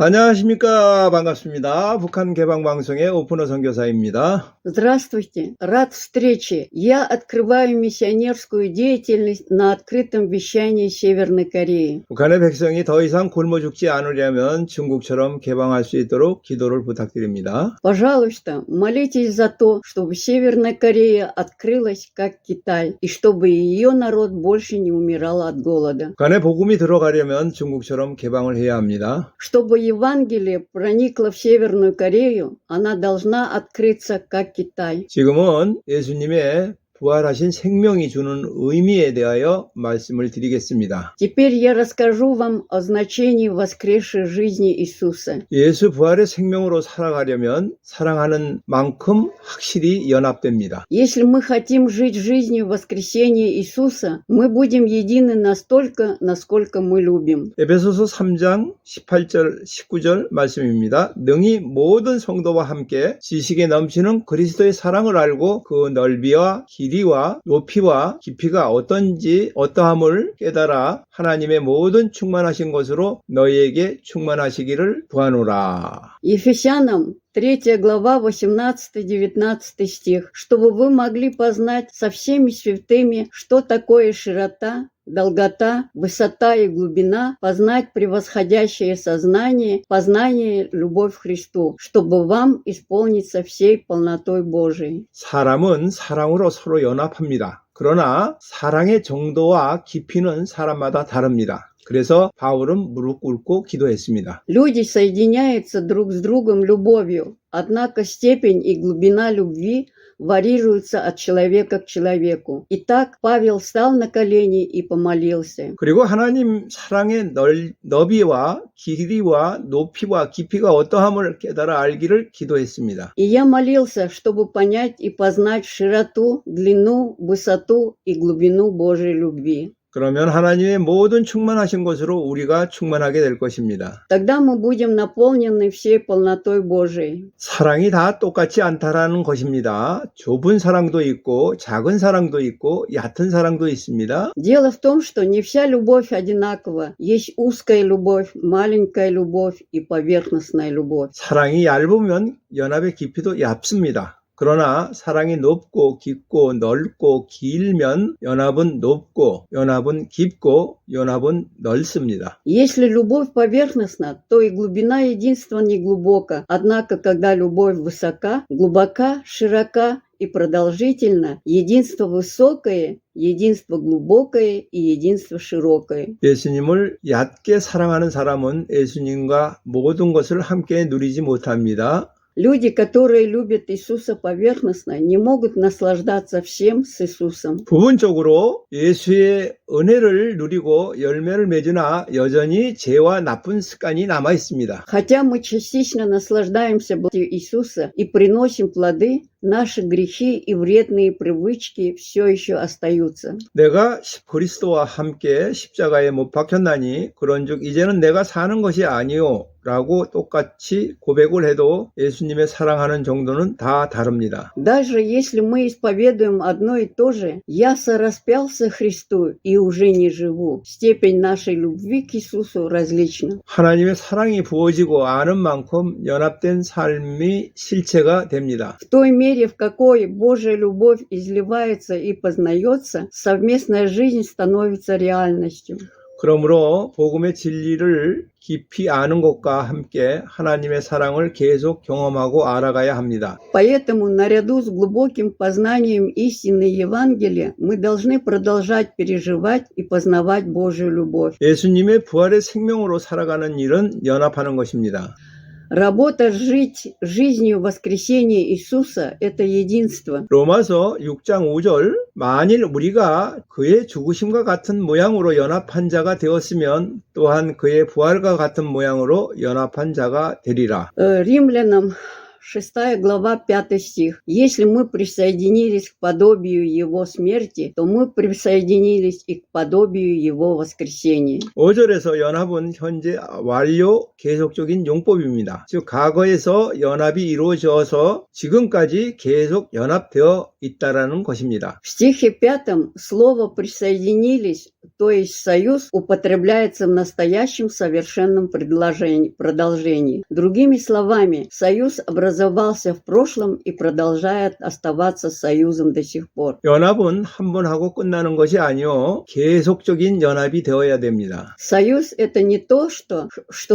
안녕하십니까. 반갑습니다. 북한 개방방송의 오픈어 선교사입니다. Здравствуйте, рад встрече. Я открываю миссионерскую деятельность на открытом вещании Северной Кореи. 북한의 백성이 더 이상 굶어 죽지 않으려면 중국처럼 개방할 수 있도록 기도를 부탁드립니다. Пожалуйста, молитесь за то, чтобы Северная Корея открылась как Китай, и чтобы ее народ больше не умирал от голода. 북한의 복음이 들어가려면 중국처럼 개방을 해야 합니다. Чтобы Евангелие проникло в Северную Корею, она должна открыться как Китай. 지금은 예수님의 부활하신 생명이 주는 의미에 대하여 말씀을 드리겠습니다. Теперь я расскажу вам о значении воскресшей жизни Иисуса. 예수 부활의 생명으로 살아가려면 사랑하는 만큼 확실히 연합됩니다. Если мы хотим жить жизнью воскресения Иисуса, мы будем едины настолько, насколько мы любим. 에베소서 3장 18절 19절 말씀입니다. 능히 모든 성도와 함께 지식에 넘치는 그리스도의 사랑을 알고 그 넓이와 길이와 높이와 깊이가 어떤지 어떠함을 깨달아 하나님의 모든 충만하신 것으로 너희에게 충만하시기를 구하노라. Ефесянам 3 глава 18-19 стих, чтобы вы могли познать со всеми святыми, что такое широта, долгота, высота и глубина, познать превосходящее сознание, познание любовь к Христу, чтобы вам исполниться всей полнотой Божией. 사람은 사랑으로 서로 연합합니다. 그러나 사랑의 정도와 깊이는 사람마다 다릅니다. 그래서 바울은 무릎 꿇고 기도했습니다. Люди соединяются друг с другом любовью, однако степень и глубина любви варьируются от человека к человеку. Итак, Павел встал на колени и помолился. 그리고 하나님 사랑의 너비와 길이와 높이와 깊이가 어떠함을 깨달아 알기를 기도했습니다. И я молился, чтобы понять и познать широту, длину, высоту и глубину Божьей любви. 그러면 하나님의 모든 충만하신 것으로 우리가 충만하게 될 것입니다. Тогда мы будем наполнены всей полнотой Божией. 사랑이 다 똑같지 않다라는 것입니다. 좁은 사랑도 있고 작은 사랑도 있고 얕은 사랑도 있습니다. Дело в том, что не вся любовь одинакова. Есть узкая любовь, маленькая любовь и поверхностная любовь. 사랑이 얇으면 연합의 깊이도 얇습니다. 그러나 사랑이 높고 깊고 넓고 길면 연합은 높고 연합은 깊고 연합은 넓습니다. Если любовь поверхностна, то и глубина единства не глубока. Однако, когда любовь высока, глубока, широка и продолжительна, единство высокое, единство глубокое и единство широкое. 예수님을 얕게 사랑하는 사람은 예수님과 모든 것을 함께 누리지 못합니다. Люди, которые любят Иисуса поверхностно, не могут наслаждаться всем с Иисусом. 부분적으로 예수의 은혜를 누리고 열매를 맺으나 여전히 죄와 나쁜 습관이 남아 있습니다. Хотя мы частично наслаждаемся благодатью Иисуса и приносим плоды, наши грехи и вредные привычки все еще остаются. 내가 그리스도와 함께 십자가에 못 박혔나니 그런즉 이제는 내가 사는 것이 아니요 라고 똑같이 고백을 해도 예수님의 사랑하는 정도는 다 다릅니다. Даже если мы исповедуем одно и то же, «Я сораспялся Христу и уже не живу», степень нашей любви к Иисусу различна. 하나님의 사랑이 부어지고 아는 만큼 연합된 삶이 실체가 됩니다. В той мере, в какой Божья любовь изливается и познается, совместная жизнь становится реальностью. 그러므로 복음의 진리를 깊이 아는 것과 함께 하나님의 사랑을 계속 경험하고 알아가야 합니다. Поэтому, наряду с глубоким познанием истины Евангелия, мы должны продолжать переживать и познавать Божью любовь. 예수님의 부활의 생명으로 살아가는 일은 연합하는 것입니다. Работа жить жизнью воскресения Иисуса – это единство. 로마서 6장 5절 만일 우리가 그의 죽으심과 같은 모양으로 연합한 자가 되었으면 또한 그의 부활과 같은 모양으로 연합한 자가 되리라. Римлянам 6 глава, 5 стих. Если мы присоединились к подобию Его смерти, то мы присоединились и к подобию Его воскресения. 5절에서 연합은 현재 완료 계속적인 용법입니다. 즉 과거에서 연합이 이루어져서 지금까지 계속 연합되어 있다라는 것입니다. В стихе 5 слово «присоединились», то есть «союз», употребляется в настоящем совершенном продолжении. Другими словами, союз образовался в прошлом и продолжает оставаться союзом до сих пор. 연합은 한 번 하고 끝나는 것이 아니요 계속적인 연합이 되어야 됩니다. Союз – это не то, что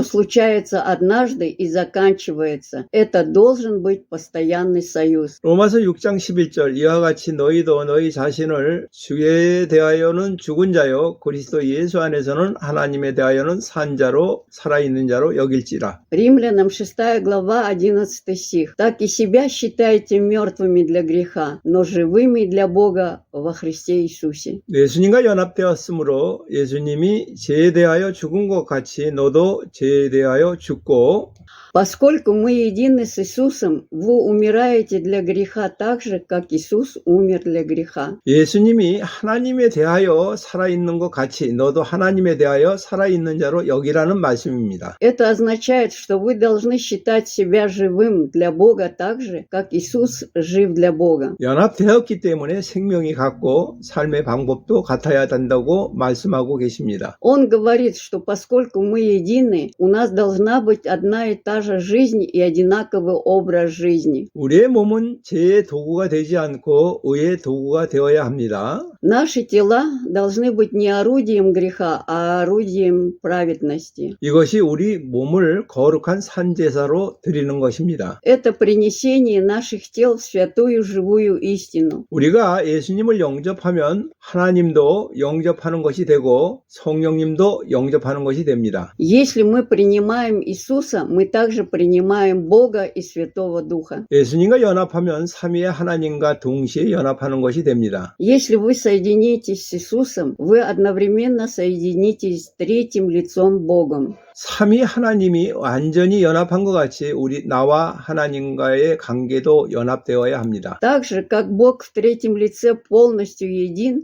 случается однажды и заканчивается. Это должен быть постоянный союз. 로마서 6장 11절 이와 같이 너희도 너희 자신을 주에 대하여는 죽은 자요 그리스도 예수 안에서는 하나님에 대하여는 산 자로 살아있는 자로 여길지라. Римлянам 6 глава 11 стих. «Так и себя считайте мертвыми для греха, но живыми для Бога во Христе Иисусе». 예수님과 연합되었으므로 예수님이 죄에 대하여 죽은 것 같이 너도 죄에 대하여 죽고 Поскольку мы едины с Иисусом, вы умираете для греха так же, как Иисус умер для греха. 예수님이 하나님에 대하여 살아있는 것 같이 너도 하나님에 대하여 살아있는 자로 여기라는 말씀입니다. Это означает, что вы должны считать себя живым для Бога так же, как Иисус жив для Бога. 연합되었기 때문에 생명이 같고 삶의 방법도 같아야 된다고 말씀하고 계십니다. Он говорит, что поскольку мы едины, у нас должна быть одна и та же жизнь и одинаковый образ жизни. 우리의 몸은 죄의 도구가 되지 않고 의의 도구가 되어야 합니다. Наши тела должны быть не орудием греха, а орудием праведности. 이것이 우리 몸을 거룩한 산제사로 드리는 것입니다. Это принесение наших тел в святую живую истину. 우리가 예수님을 영접하면 하나님도 영접하는 것이 되고 성령님도 영접하는 것이 됩니다. Если мы принимаем Иисуса, мы также принимаем Бога и Святого Духа. 예수님과 연합하면 삼위의 하나님과 동시에 연합하는 것이 됩니다. Если вы соединитесь с Иисусом, вы одновременно соединитесь с третьим лицом Богом. 삼위 하나님이 완전히 연합한 것 같이 우리 나와 하나님과의 관계도 연합되어야 합니다. Так же, как Бог в третьем лице полностью един,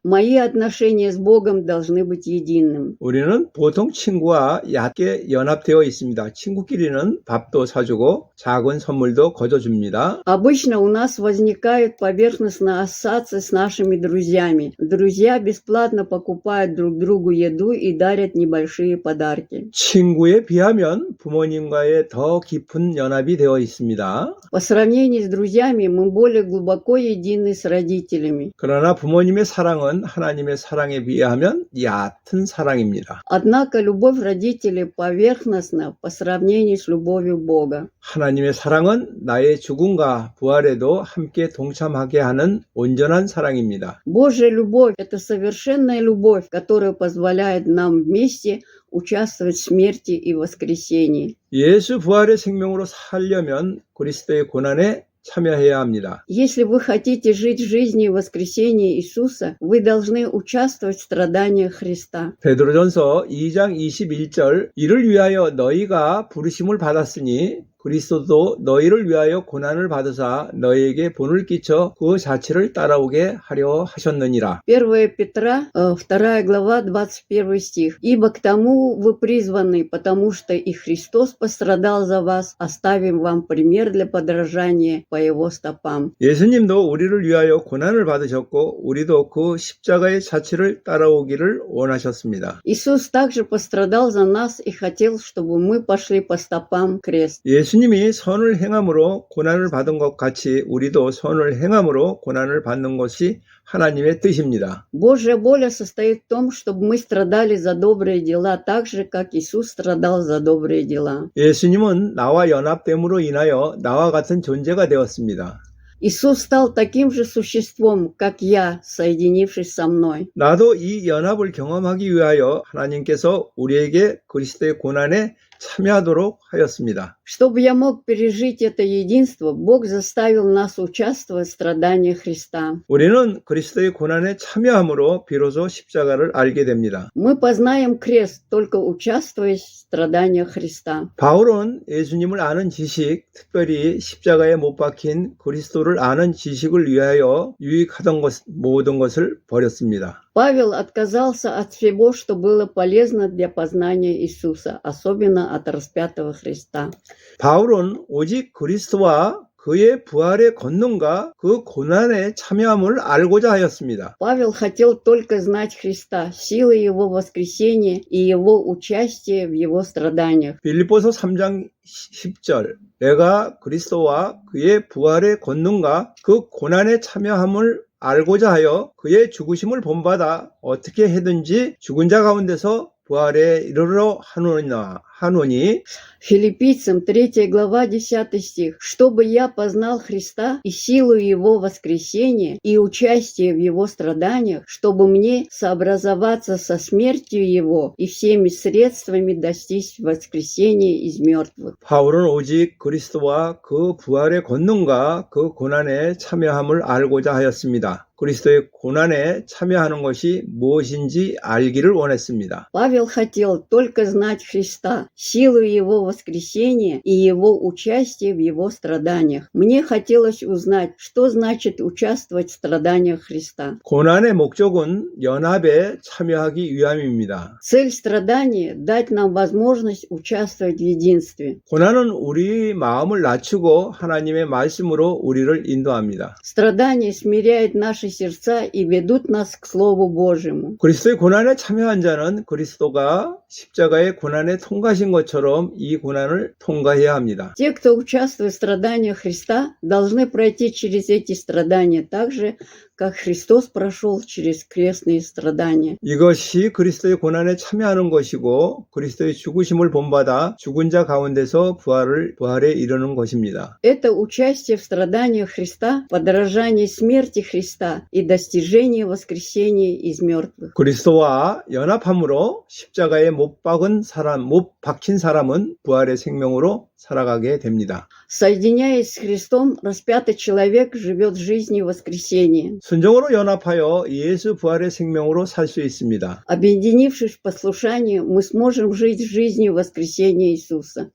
мои отношения с Богом должны быть единым. 우리는 보통 친구와 얕게 연합되어 있습니다. 친구끼리는 밥도 사주고 작은 선물도 거둬줍니다. Обычно у нас возникают поверхностные ассоциации с нашими друзьями. Друзья бесплатно покупают друг другу еду и дарят небольшие подарки. 친구에 비하면 부모님과의 더 깊은 연합이 되어 있습니다. По сравнению с друзьями мы более глубоко едины с родителями. 그러나 부모님의 사랑은 하나님의 사랑에 비하면 얕은 사랑입니다. Однако любовь родителей поверхностна по сравнению с любовью Бога. 하나님의 사랑은 나의 죽음과 부활에도 함께 동참하게 하는 온전한 사랑입니다. Божья любовь – это совершенная любовь, которая позволяет нам вместе участвовать в смерти и воскресении. 예수 부활의 생명으로 살려면 그리스도의 고난에 참여해야 합니다. Если вы хотите жить жизнью воскресения Иисуса, вы должны участвовать в страданиях Христа. 베드로전서 2장 21절 이를 위하여 너희가 부르심을 받았으니 그리스도도 너희를 위하여 고난을 받으사 너희에게 본을 끼쳐 그 자체를 따라오게 하려 하셨느니라. 1 Петра, 2 глава, 21 стих. «Ибо к тому вы призваны, потому что и Христос пострадал за вас, оставим вам пример для подражания по Его стопам». 예수님도 우리를 위하여 고난을 받으셨고 우리도 그 십자가의 자체를 따라오기를 원하셨습니다. Иисус также пострадал за нас и хотел, чтобы мы пошли по стопам крест. 예수님이 선을 행함으로 고난을 받은 것 같이 우리도 선을 행함으로 고난을 받는 것이 하나님의 뜻입니다. Божья воля состоит в том, чтобы мы страдали за добрые дела так же, как Иисус страдал за добрые дела. 예수님은 나와 연합됨으로 인하여 나와 같은 존재가 되었습니다. Иисус стал таким же существом, как я, соединившись со мной. 나도 이 연합을 경험하기 위하여 하나님께서 우리에게 그리스도의 고난에 참여하도록 하였습니다. Чтобы я мог пережить это единство, Бог заставил нас участвовать в страданиях Христа. 우리는 그리스도의 고난에 참여함으로 비로소 십자가를 알게 됩니다. Мы познаем крест, только участвуя в страданиях Христа. 바울은 예수님을 아는 지식, 특별히 십자가에 못 박힌 그리스도를 아는 지식을 위하여 유익하던 모든 것을 버렸습니다. Павел отказался от всего, что было полезно для познания Иисуса, особенно от распятого Христа. 바울은 오직 그리스도와 그의 부활의 권능과 그 고난에 참여함을 알고자 하였습니다. Павел хотел только знать Христа, силы Его воскресения и Его участие в Его страданиях. 빌립보서 3장 10절 내가 그리스도와 그의 부활의 권능과 그 고난에 참여함을 알고자 하여 그의 죽으심을 본받아 어떻게 해든지 죽은 자 가운데서 부활에 이르러 하노니 Филиппийцам 3 глава 10 стих. «Чтобы я познал Христа и силу Его воскресения и участие в Его страданиях, чтобы мне сообразоваться со смертью Его и всеми средствами достичь воскресения из мертвых». 바울은 오직 그리스도와 그 부활의 권능과 그 고난에 참여함을 알고자 하였습니다. 그리스도의 고난에 참여하는 것이 무엇인지 알기를 원했습니다. Павел хотел только знать Христа, силу Его воскресения и Его участие в Его страданиях. Мне хотелось узнать, что значит участвовать в страданиях Христа. 고난의 목적은 연합에 참여하기 위함입니다. Цель страдания – дать нам возможность участвовать в единстве. 고난은 우리 마음을 낮추고 하나님의 말씀으로 우리를 인도합니다. Страдания смиряет наши сердца и ведут нас к Слову Божьему. 그리스도의 고난에 참여한 자는 그리스도가 십자가의 고난에 통과하신 것처럼 이 고난을 통과해야 합니다. Те, кто участвует в страданиях Христа, должны пройти через эти страдания так же, как Христос прошел через крестные страдания. 이것이 그리스도의 고난에 참여하는 것이고 그리스도의 죽으심을 본받아 죽은 자 가운데서 부활에 이르는 것입니다. Это участие в страданиях Христа, подражание смерти Христа и достижение воскресения из мертвых. 그리스도와 연합함으로 십자가에 못 박힌 사람은 부활의 생명으로 살아가게 됩니다. Соединяясь с Христом, распятый человек живет жизнью воскресения. 순종으로 연합하여 예수 부활의 생명으로 살 수 있습니다. Объединившись в послушании, мы сможем жить жизнью воскресения Иисуса.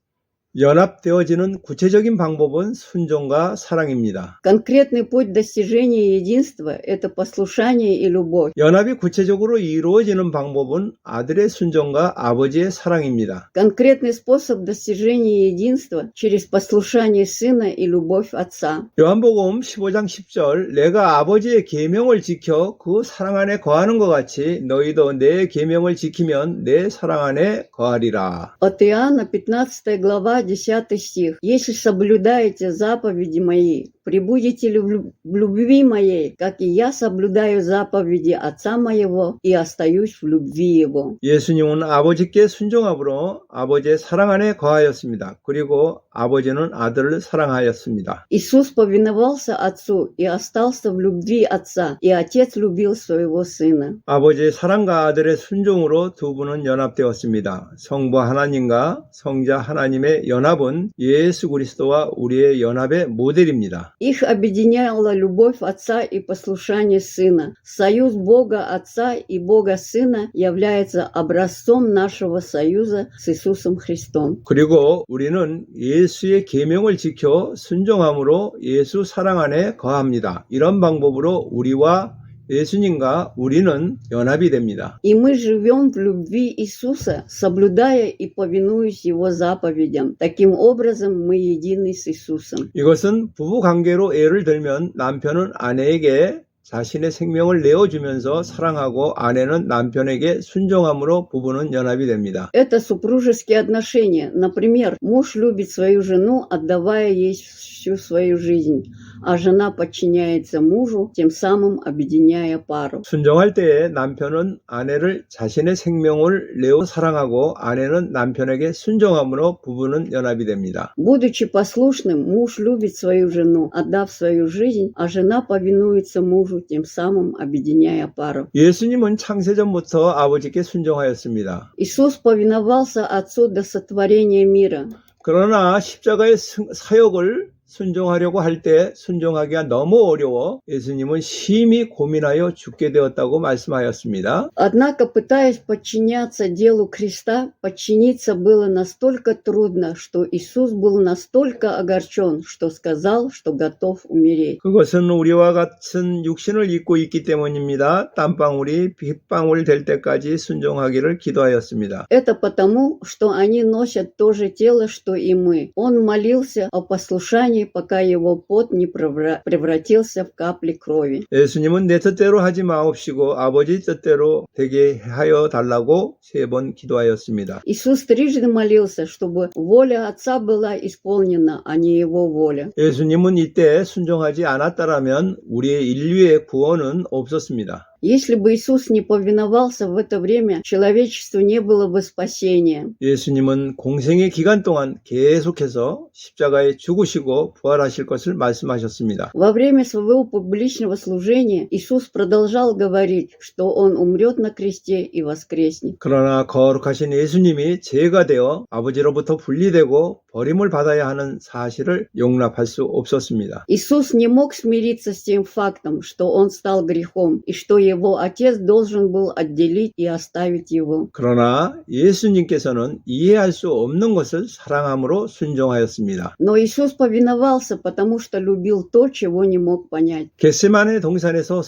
연합되어지는 구체적인 방법은 순종과 사랑입니다. Конкретный путь достижения единства – это послушание и любовь. 연합이 구체적으로 이루어지는 방법은 아들의 순종과 아버지의 사랑입니다. Конкретный способ достижения единства – через послушание Сына и любовь Отца. 요한복음 15장 10절 내가 아버지의 계명을 지켜 그 사랑 안에 거하는 것 같이 너희도 내 계명을 지키면 내 사랑 안에 거하리라. От Иоанна 15 глава 10 стих. «Если соблюдаете заповеди мои, пребудете ли в любви моей, как и я соблюдаю заповеди Отца моего и остаюсь в любви Его». 예수님은 아버지께 순종함으로 아버지의 사랑 안에 거하였습니다. 그리고 아버지는 아들을 사랑하였습니다. Иисус повиновался Отцу и остался в любви Отца, и Отец любил своего Сына. 아버지의 사랑과 아들의 순종으로 두 분은 연합되었습니다. 성부 하나님과 성자 하나님의 연합은 예수 그리스도와 우리의 연합의 모델입니다. Их объединяла любовь Отца и послушание Сына. Союз Бога Отца и Бога Сына является образцом нашего союза с Иисусом Христом. 그리고 우리는 예수의 계명을 지켜 순종함으로 예수 사랑 안에 거합니다. 이런 방법으로 우리와 예수님과 우리는 연합이 됩니다. И мы живем в любви Иисуса, соблюдая и повинуясь Его заповедям. Таким образом мы едины с Иисусом. 이것은 부부 관계로 예를 들면 남편은 아내에게 자신의 생명을 내어주면서 사랑하고 아내는 남편에게 순종함으로 부부는 연합이 됩니다. Это супружеские отношения. Например, муж любит свою жену, отдавая ей всю свою жизнь. а жена подчиняется мужу, тем самым объединяя пару. 순종할 때에 남편은 아내를 자신의 생명을 내어 사랑하고 아내는 남편에게 순종함으로 부부는 연합이 됩니다. Будучи послушным, муж любит свою жену, отдав свою жизнь, а жена повинуется мужу, тем самым объединяя пару. 예수님은 창세전부터 아버지께 순종하였습니다. Иисус повиновался Отцу до сотворения мира. 그러나 십자가의 사역을 순종하려고 할 때 순종하기가 너무 어려워 예수님은 심히 고민하여 죽게 되었다고 말씀하였습니다. Однако, пытаясь подчиняться делу креста, подчиниться было настолько трудно, что Иисус был настолько огорчен, что сказал, что готов умереть. 그것은 우리와 같은 육신을 입고 있기 때문입니다. 땀방울이 빗방울 될 때까지 순종하기를 기도하였습니다. Это потому, что они носят то же тело, что и мы. Он молился о послушании, пока его пот не превратился в капли крови. 예수님은 내 뜻대로 하지 마옵시고 아버지 뜻대로 되게 하여 달라고 3번 기도하였습니다. Иисус трижды молился, чтобы воля Отца была исполнена, а не его воля. 예수님은 이때 순종하지 않았다라면 우리의 인류의 구원은 없었습니다. Если бы Иисус не повиновался в это время, человечеству не было бы спасения. 예수님은 공생의 기간 동안 계속해서 십자가에 죽으시고 부활하실 것을 말씀하셨습니다. Во время своего публичного служения Иисус продолжал говорить, что Он умрет на кресте и воскреснет. 그러나 거룩하신 예수님이 죄가 되어 아버지로부터 분리되고 버림을 받아야 하는 사실을 용납할 수 없었습니다. Иисус не мог смириться с тем фактом, что Он стал грехом, и что его Отец должен был отделить и оставить его. 그러나 예수님께서는 이해할 수 없는 것을 사랑함으로 순종하였습니다. Но Иисус повиновался, потому что любил то, чего не мог понять. 겟세마네 동산에서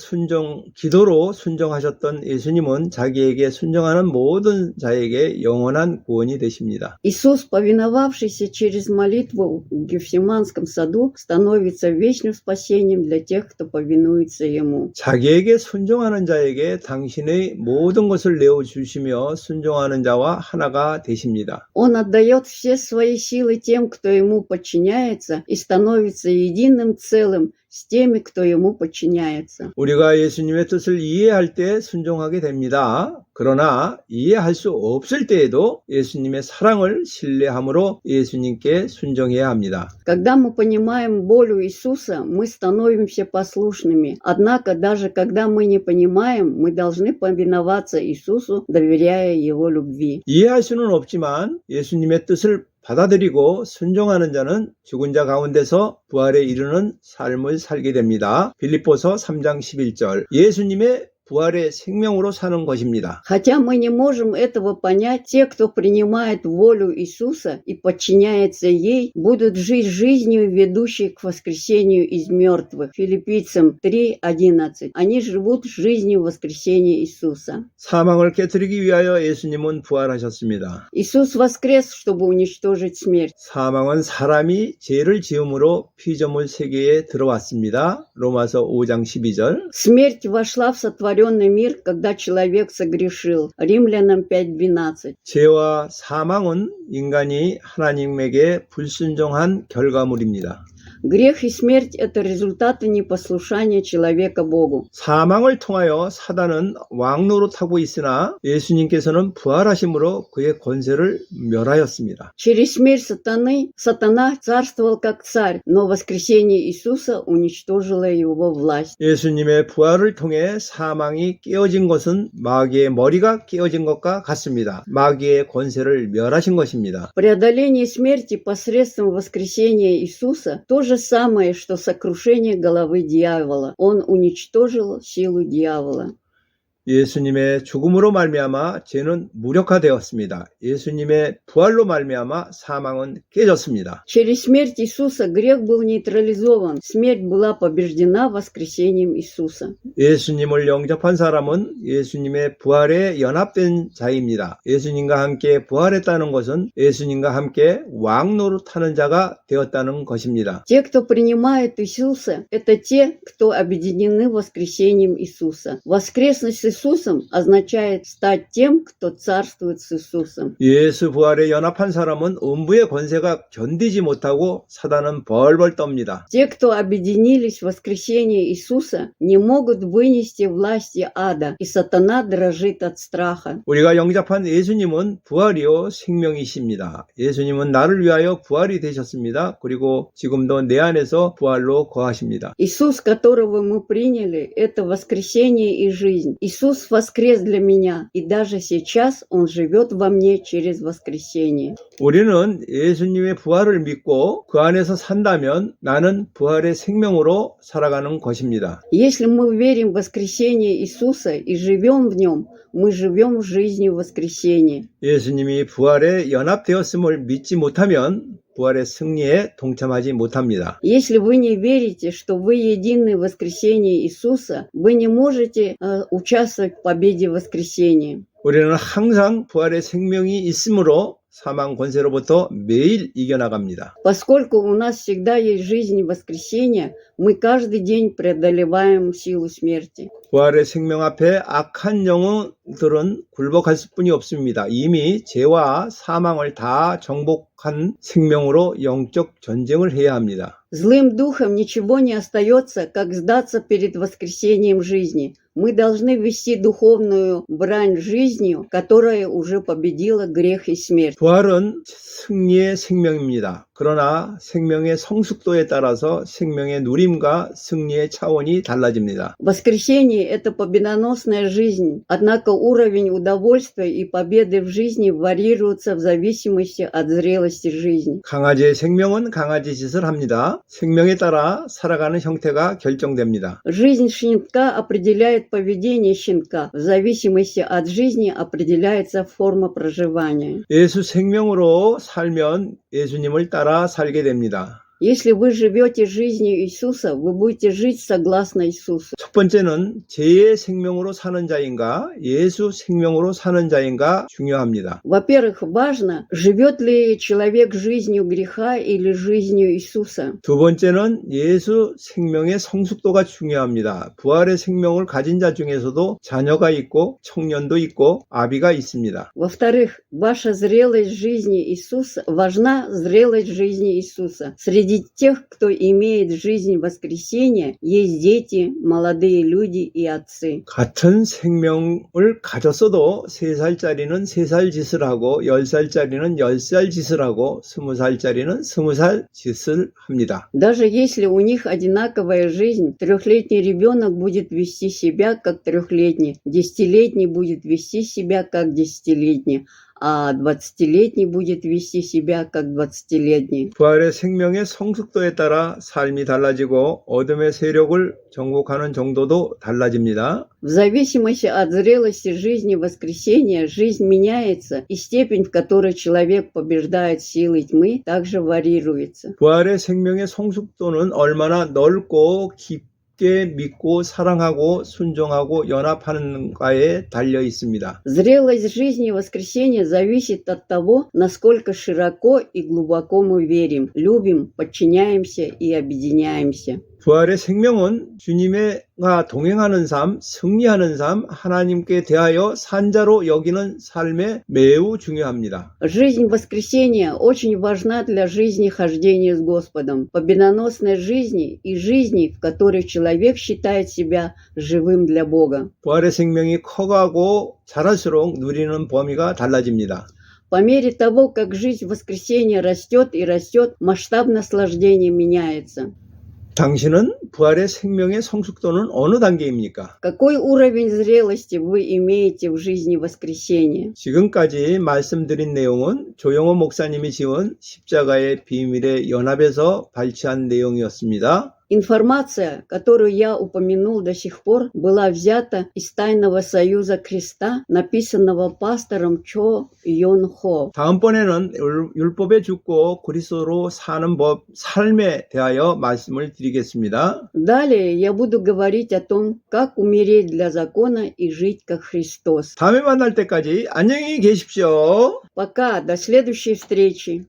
기도로 순종하셨던 예수님은 자기에게 순종하는 모든 자에게 영원한 구원이 되십니다. Иисус, повиновавшийся через молитву в Гефсиманском саду, становится вечным спасением для тех, кто повинуется Ему. 자기에게 순종하는 자에게 당신의 모든 것을 내어주시며 순종하는 자와 하나가 되십니다. Он отдает все свои силы тем, кто Ему подчиняется, и становится единым целым с теми, кто Ему подчиняется. 우리가 예수님의 뜻을 이해할 때 순종하게 됩니다. 그러나 이해할 수 없을 때에도 예수님의 사랑을 신뢰함으로 예수님께 순종해야 합니다. Когда мы понимаем волю Иисуса, мы становимся послушными. Однако, даже когда мы не понимаем, мы должны повиноваться Иисусу, доверяя Его любви. 이해할 수는 없지만 예수님의 뜻을 받아들이고 순종하는 자는 죽은 자 가운데서 부활에 이르는 삶을 살게 됩니다. 빌립보서 3장 11절 예수님의 부활의 생명으로 사는 것입니다. Хотя мы не можем этого понять, те, кто принимает волю Иисуса и подчиняется ей, будут жить жизнью, ведущей к воскресению из мертвых. Филиппийцам 3:11. Они живут жизнью воскресения Иисуса. 사망을 깨뜨리기 위하여 예수님은 부활하셨습니다. Иисус воскрес, чтобы уничтожить смерть. 사망은 사람이 죄를 지음으로 피조물 세계에 들어왔습니다. 로마서 5장 12절 Смерть вошла в сотворенный мир, когда человек согрешил. Римлянам 5:12. 죄와 사망은 인간이 하나님에게 불순종한 결과물입니다. Грех и смерть – это результаты непослушания человека Богу. 사망을 통하여 사단은 왕노릇하고 있으나 예수님께서는 부활하심으로 그의 권세를 멸하였습니다. Через смерть сатана царствовал как царь, но воскресение Иисуса уничтожило его власть. 예수님의 부활을 통해 사망이 깨어진 것은 마귀의 머리가 깨어진 것과 같습니다. 마귀의 권세를 멸하신 것입니다. Преодоление смерти посредством воскресения Иисуса – то же самое, что сокрушение головы дьявола. Он уничтожил силу дьявола. 예수님의 죽음으로 말미암아 죄는 무력화되었습니다. 예수님의 부활로 말미암아 사망은 깨졌습니다. Через смерть Иисуса грех был нейтрализован. Смерть была побеждена воскресением Иисуса. 예수님을 영접한 사람은 예수님의 부활에 연합된 자입니다. 예수님과 함께 부활했다는 것은 예수님과 함께 왕노릇하는 자가 되었다는 것입니다. Те, кто принимает Иисуса, это те, кто объединены воскресением Иисуса. Воскресность Иисусом означает стать тем, кто царствует с Иисусом. 예수 부활에 연합한 사람은 음부의 권세가 견디지 못하고 사단은 벌벌 떱니다. Те, кто объединились в воскресении Иисуса, не могут вынести власти ада, и сатана дрожит от страха. 우리가 영접한 예수님은 부활이요 생명이십니다. 예수님은 나를 위하여 부활이 되셨습니다. 그리고 지금도 내 안에서 부활로 거하십니다. Иисус, которого мы приняли, это воскресение и жизнь. Иисус воскрес для меня, и даже сейчас Он живет во мне через воскресение. 우리는 예수님의 부활을 믿고 그 안에서 산다면 나는 부활의 생명으로 살아가는 것입니다. Если мы верим в воскресение Иисуса и живем в Нем, мы живем жизнью воскресения. 예수님이 부활에 연합되었음을 믿지 못하면 부활의 승리에 동참하지 못합니다. Если вы не верите, что вы едины в воскресении Иисуса, вы не можете участвовать в победе воскресения. 우리는 항상 부활의 생명이 있으므로 사망 권세로부터 매일 이겨나갑니다. Поскольку у нас всегда есть жизнь воскресения, мы каждый день преодолеваем силу смерти. 부활의 생명 앞에 악한 영혼들은 굴복할 수뿐이 없습니다. 이미 죄와 사망을 다 정복한 생명으로 영적 전쟁을 해야 합니다. Злым духом ничего не остается, как сдаться перед воскресением жизни. Мы должны вести духовную брань жизнью, которая уже победила грех и смерть. 부활은 승리의 생명입니다. 그러나 생명의 성숙도에 따라서 생명의 누림과 승리의 차원이 달라집니다. Воскресение – это победоносная жизнь, однако уровень удовольствия и победы в жизни варьируется в зависимости от зрелости жизни. 강아지의 생명은 강아지 짓을 합니다. 생명에 따라 살아가는 형태가 결정됩니다. Жизнь щенка определяет поведение щенка. В зависимости от жизни определяется форма проживания. 예수 생명으로 살면 예수님을 따라 살게 됩니다. Если вы живете жизнью Иисуса, вы будете жить согласно Иисусу. 첫 번째는 죄의 생명으로 사는 자인가 예수 생명으로 사는 자인가 중요합니다. Во-первых, важно, живет ли человек жизнью греха или жизнью Иисуса. 두 번째는 예수 생명의 성숙도가 중요합니다. 부활의 생명을 가진 자 중에서도 자녀가 있고 청년도 있고 아비가 있습니다. Во-вторых, ваша зрелость жизни Иисуса, важна зрелость жизни Иисуса. Среди тех, кто имеет жизнь воскресения, есть дети, молодые люди и отцы. 같은 생명을 가졌어도 3살짜리는 3살 짓을 하고 10살짜리는 10살 짓을 하고 20살짜리는 20살 짓을 합니다. Даже если у них одинаковая жизнь, 3-летний ребенок будет вести себя как 3-летний, 10-летний будет вести себя как 10-летний, а 20-летний будет вести себя как 20-летний. 부활의 생명의 성숙도에 따라 삶이 달라지고 어둠의 세력을 정복하는 정도도 달라집니다. В зависимости от зрелости жизни воскресения, жизнь меняется, и степень, в которой человек побеждает силы тьмы, также варьируется. 부활의 생명의 성숙도는 얼마나 넓고 깊게 믿고 사랑하고 순종하고 연합하는가에 달려 있습니다. Зрелость жизни воскресения зависит от того, насколько широко и глубоко мы верим, любим, подчиняемся и объединяемся. 부활의 생명은 주님과 동행하는 삶, 승리하는 삶, 하나님께 대하여 산자로 여기는 삶에 매우 중요합니다. Жизнь воскресения очень важна для жизни хождения с Господом, победоносной жизни и жизни, в которой человек считает себя живым для Бога. 부활의 생명이 커가고 자랄수록 누리는 범위가 달라집니다. По мере того, как жизнь воскресения растет и растет, масштаб наслаждения меняется. 당신은 부활의 생명의 성숙도는 어느 단계입니까? Какой уровень зрелости вы имеете в жизни воскресения? 지금까지 말씀드린 내용은 조영호 목사님이 지은 십자가의 비밀의 연합에서 발췌한 내용이었습니다. Информация, которую я упомянул до сих пор, была взята из Тайного Союза Креста, написанного пастором Чо Йон Хо. 다음번에는 율법에 죽고 그리스도로 사는 법, 삶에 대하여 말씀을 드리겠습니다. Далее я буду говорить о том, как умереть для закона и жить как Христос. 다음에 만날 때까지 안녕히 계십시오. Пока, до следующей встречи.